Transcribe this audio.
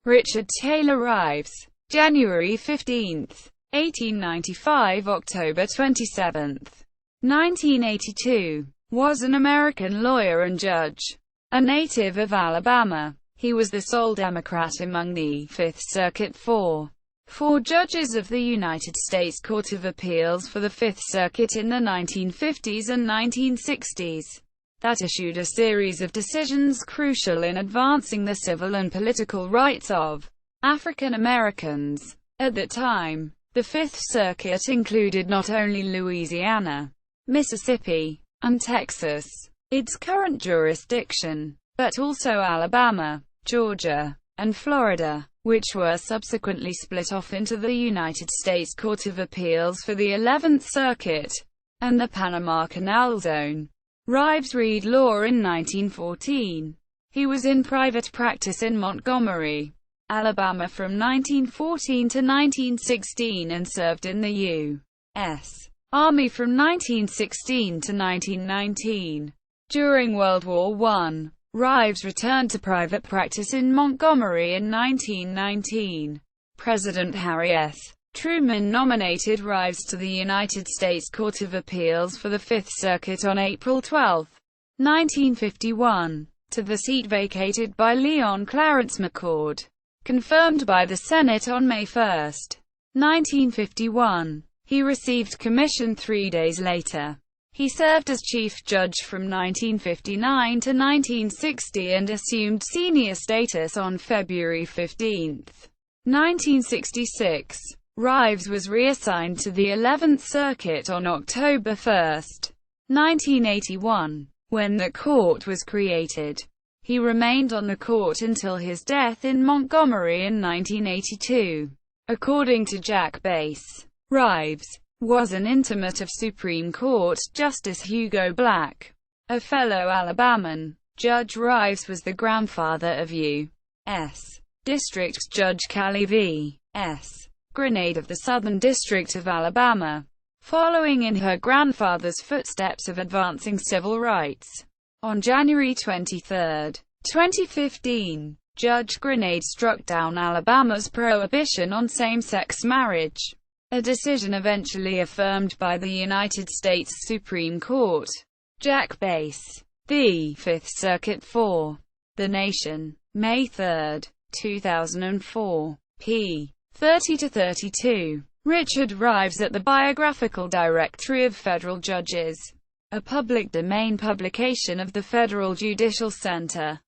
Richard Taylor Rives, January 15, 1895 – October 27, 1982, was an American lawyer and judge. A native of Alabama, he was the sole Democrat among the Fifth Circuit four judges of the United States Court of Appeals for the Fifth Circuit in the 1950s and 1960s. That issued a series of decisions crucial in advancing the civil and political rights of African Americans. At that time, the Fifth Circuit included not only Louisiana, Mississippi, and Texas, its current jurisdiction, but also Alabama, Georgia, and Florida, which were subsequently split off into the United States Court of Appeals for the 11th Circuit, and the Panama Canal Zone. Rives read law in 1914. He was in private practice in Montgomery, Alabama from 1914 to 1916 and served in the U.S. Army from 1916 to 1919. During World War I, Rives returned to private practice in Montgomery in 1919. President Harry S. Truman nominated Rives to the United States Court of Appeals for the Fifth Circuit on April 12, 1951, to the seat vacated by Leon Clarence McCord. Confirmed by the Senate on May 1, 1951, he received commission 3 days later. He served as chief judge from 1959 to 1960 and assumed senior status on February 15, 1966. Rives was reassigned to the 11th Circuit on October 1, 1981, when the court was created. He remained on the court until his death in Montgomery in 1982. According to Jack Bass, Rives was an intimate of Supreme Court Justice Hugo Black, a fellow Alabaman. Judge Rives was the grandfather of U.S. District Judge Callie V. S. Grenade of the Southern District of Alabama, following in her grandfather's footsteps of advancing civil rights. On January 23, 2015, Judge Grenade struck down Alabama's prohibition on same-sex marriage, a decision eventually affirmed by the United States Supreme Court. Jack Bass, The Fifth Circuit for The Nation, May 3, 2004, p. 30-32. Richard Rives at the Biographical Directory of Federal Judges, a public domain publication of the Federal Judicial Center.